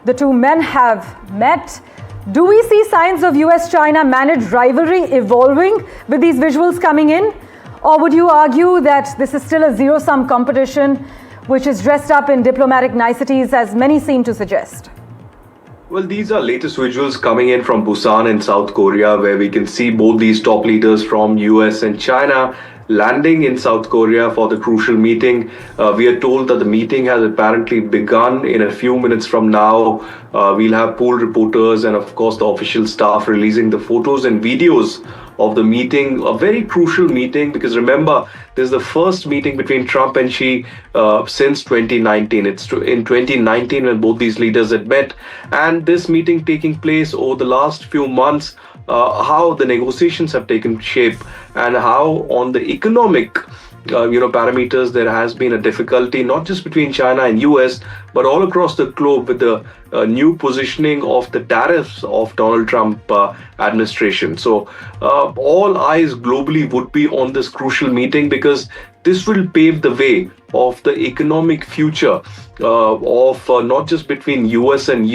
the two men have met. Do we see signs of US-China managed rivalry evolving with these visuals coming in? Or would you argue that this is still a zero-sum competition which is dressed up in diplomatic niceties, as many seem to suggest? Well, these are latest visuals coming in from Busan in South Korea, where we can see both these top leaders from US and China landing in South Korea for the crucial meeting. We are told that the meeting has apparently begun in a few minutes from now. We'll have pool reporters and, of course, the official staff releasing the photos and videos of the meeting, a very crucial meeting, because remember, this is the first meeting between Trump and Xi since 2019. It's in 2019 when both these leaders had met, and this meeting taking place over the last few months, how the negotiations have taken shape and how on the economic parameters there has been a difficulty, not just between China and US, but all across the globe with the new positioning of the tariffs of Donald Trump administration. So all eyes globally would be on this crucial meeting, because this will pave the way of the economic future of not just between US and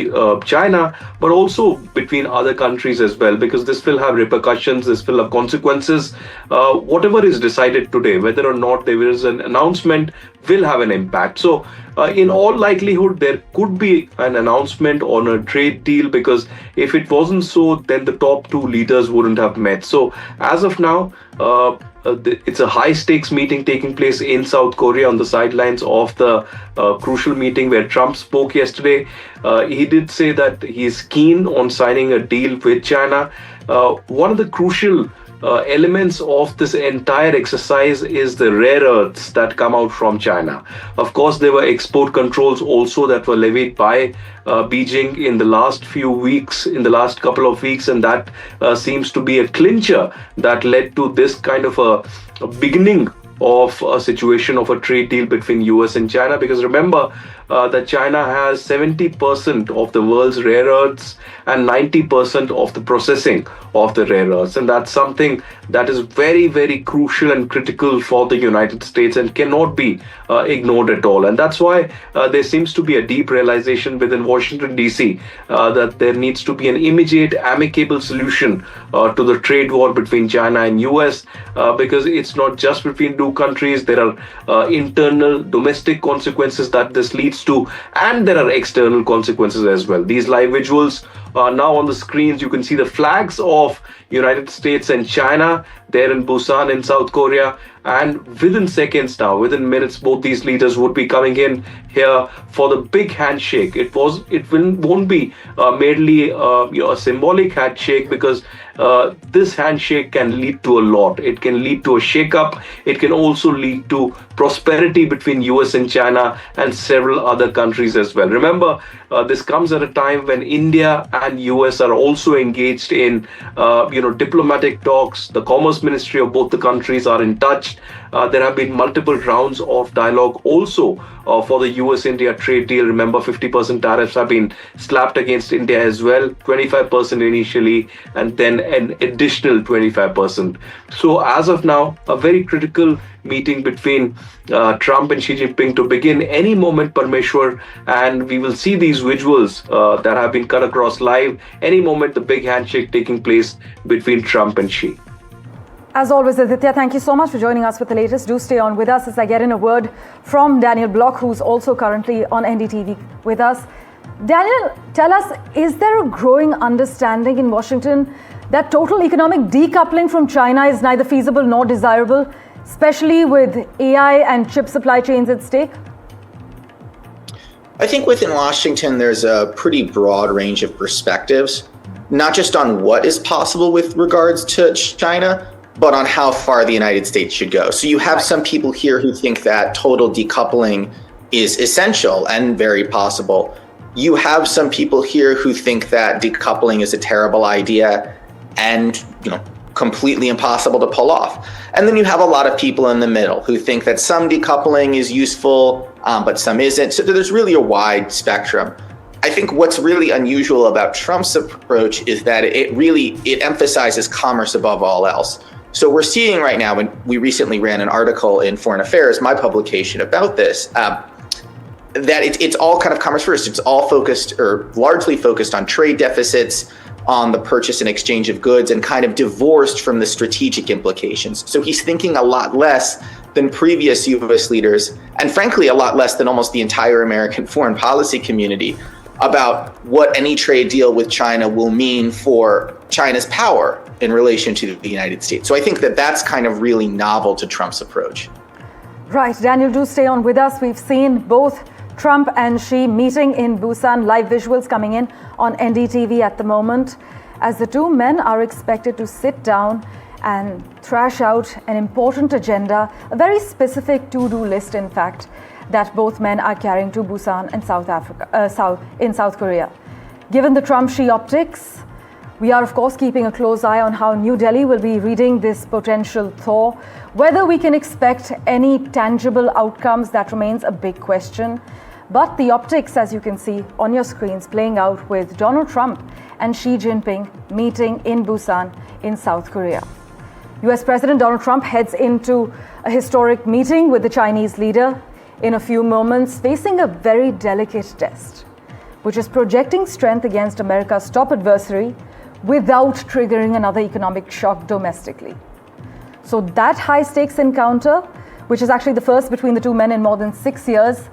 China, but also between other countries as well, because this will have repercussions, this will have consequences. Whatever is decided today, whether or not there is an announcement, will have an impact. So in all likelihood, there could be an announcement on a trade deal, because if it wasn't so, then the top two leaders wouldn't have met. So as of now, it's a high stakes meeting taking place in South Korea on the sidelines of the crucial meeting where Trump spoke yesterday. He did say that he is keen on signing a deal with China. One of the crucial elements of this entire exercise is the rare earths that come out from China. Of course, there were export controls also that were levied by Beijing in the last few weeks, in the last couple of weeks, and that seems to be a clincher that led to this kind of a beginning of a situation of a trade deal between US and China. Because remember that China has 70% of the world's rare earths and 90% of the processing of the rare earths. And that's something that is very, very crucial and critical for the United States and cannot be ignored at all. And that's why there seems to be a deep realization within Washington, D.C. That there needs to be an immediate, amicable solution to the trade war between China and US, because it's not just between two countries. There are internal, domestic consequences that this leads to, and there are external consequences as well. These live visuals now on the screens, you can see the flags of United States and China there in Busan in South Korea, and within seconds now, within minutes, both these leaders would be coming in here for the big handshake. It won't be merely a symbolic handshake, because this handshake can lead to a lot. It can lead to a shake-up. It can also lead to prosperity between US and China and several other countries as well. Remember, this comes at a time when India and US are also engaged in diplomatic talks. The Commerce Ministry of both the countries are in touch. There have been multiple rounds of dialogue also for the US-India trade deal. Remember, 50% tariffs have been slapped against India as well, 25% initially, and then an additional 25%. So as of now, a very critical meeting between Trump and Xi Jinping to begin any moment, Parmeshwar, and we will see these visuals that have been cut across live. Any moment, the big handshake taking place between Trump and Xi. As always, Aditya, thank you so much for joining us with the latest. Do stay on with us as I get in a word from Daniel Block, who's also currently on NDTV with us. Daniel, tell us, is there a growing understanding in Washington that total economic decoupling from China is neither feasible nor desirable, especially with AI and chip supply chains at stake? I think within Washington, there's a pretty broad range of perspectives, not just on what is possible with regards to China, but on how far the United States should go. So you have some people here who think that total decoupling is essential and very possible. You have some people here who think that decoupling is a terrible idea and, completely impossible to pull off. And then you have a lot of people in the middle who think that some decoupling is useful, but some isn't. So there's really a wide spectrum. I think what's really unusual about Trump's approach is that it emphasizes commerce above all else. So we're seeing right now, and we recently ran an article in Foreign Affairs, my publication, about this. that it's all kind of commerce first. It's all focused or largely focused on trade deficits, on the purchase and exchange of goods, and kind of divorced from the strategic implications. So he's thinking a lot less than previous US leaders, and frankly, a lot less than almost the entire American foreign policy community, about what any trade deal with China will mean for China's power in relation to the United States. So I think that that's kind of really novel to Trump's approach. Right, Daniel, do stay on with us. We've seen both Trump and Xi meeting in Busan, live visuals coming in on NDTV at the moment, as the two men are expected to sit down and thrash out an important agenda, a very specific to-do list, in fact, that both men are carrying to Busan and South Korea. Given the Trump-Xi optics, we are, of course, keeping a close eye on how New Delhi will be reading this potential thaw. Whether we can expect any tangible outcomes, that remains a big question. But the optics, as you can see on your screens, playing out with Donald Trump and Xi Jinping meeting in Busan in South Korea. US President Donald Trump heads into a historic meeting with the Chinese leader in a few moments, facing a very delicate test, which is projecting strength against America's top adversary without triggering another economic shock domestically. So that high-stakes encounter, which is actually the first between the two men in more than 6 years,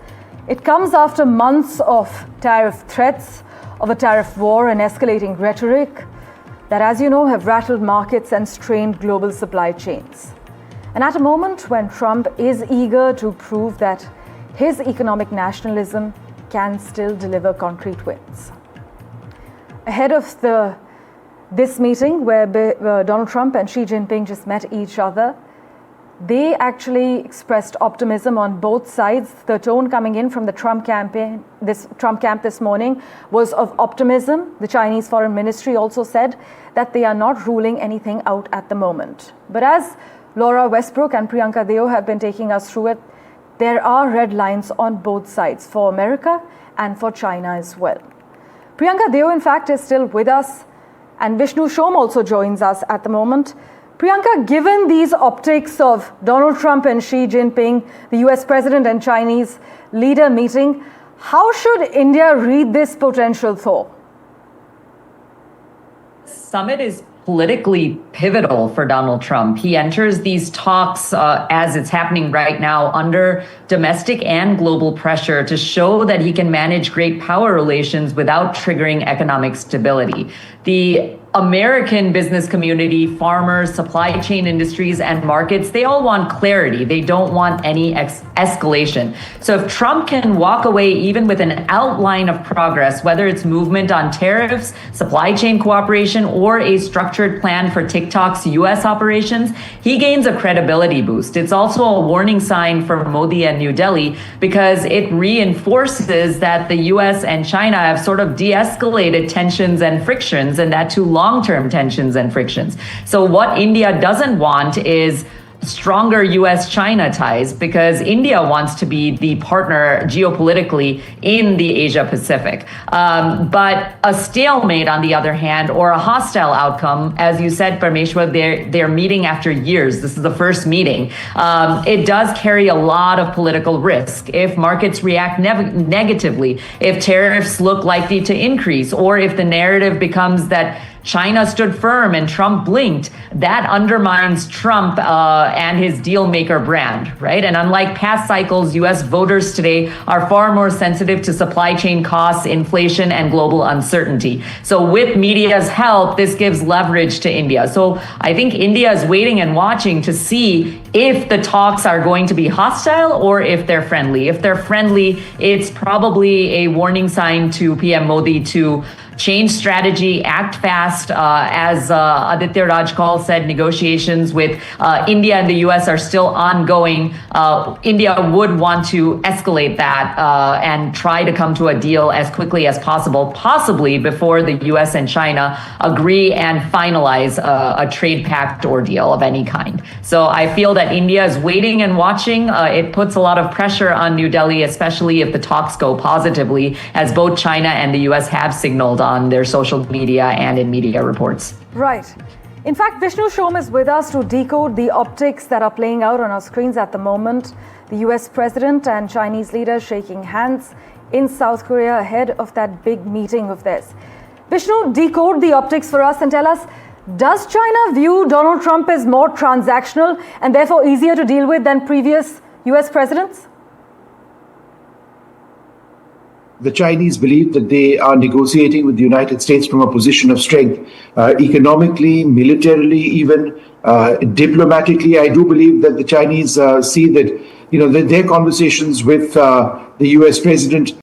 it comes after months of tariff threats, of a tariff war and escalating rhetoric that, as you know, have rattled markets and strained global supply chains. And at a moment when Trump is eager to prove that his economic nationalism can still deliver concrete wins. Ahead of this meeting where Donald Trump and Xi Jinping just met each other, they actually expressed optimism on both sides. The tone coming in from the Trump camp this morning was of optimism. The Chinese Foreign Ministry also said that they are not ruling anything out at the moment. But as Laura Westbrook and Priyanka Deo have been taking us through it, there are red lines on both sides, for America and for China as well. Priyanka Deo, in fact, is still with us, and Vishnu Shom also joins us at the moment. Priyanka, given these optics of Donald Trump and Xi Jinping, the US president and Chinese leader meeting, how should India read this potential thaw? Summit is politically pivotal for Donald Trump. He enters these talks as it's happening right now under domestic and global pressure to show that he can manage great power relations without triggering economic stability. The American business community, farmers, supply chain industries, and markets, they all want clarity. They don't want any escalation. So if Trump can walk away even with an outline of progress, whether it's movement on tariffs, supply chain cooperation, or a structured plan for TikTok's US operations, he gains a credibility boost. It's also a warning sign for Modi and New Delhi because it reinforces that the US and China have sort of de-escalated tensions and frictions, and that to long-term tensions and frictions. So what India doesn't want is stronger US-China ties, because India wants to be the partner geopolitically in the Asia-Pacific. But a stalemate, on the other hand, or a hostile outcome, as you said, Parmeshwar, they're meeting after years. This is the first meeting. It does carry a lot of political risk. If markets react negatively, if tariffs look likely to increase, or if the narrative becomes that China stood firm and Trump blinked, that undermines Trump and his deal maker brand, right? And unlike past cycles, US voters today are far more sensitive to supply chain costs, inflation, and global uncertainty. So with media's help, this gives leverage to India. So I think India is waiting and watching to see if the talks are going to be hostile or if they're friendly. If they're friendly, it's probably a warning sign to PM Modi to change strategy, act fast. As Aditya Rajkal said, negotiations with India and the US are still ongoing. India would want to escalate that and try to come to a deal as quickly as possible, possibly before the US and China agree and finalize a trade pact or deal of any kind. So I feel that India is waiting and watching. It puts a lot of pressure on New Delhi, especially if the talks go positively, as both China and the US have signaled on their social media and in media reports. Right. In fact, Vishnu Shom is with us to decode the optics that are playing out on our screens at the moment. The US president and Chinese leaders shaking hands in South Korea ahead of that big meeting of theirs. Vishnu, decode the optics for us and tell us, does China view Donald Trump as more transactional and therefore easier to deal with than previous US presidents? The Chinese believe that they are negotiating with the United States from a position of strength, economically, militarily, even diplomatically. I do believe that the Chinese see that, that their conversations with the US president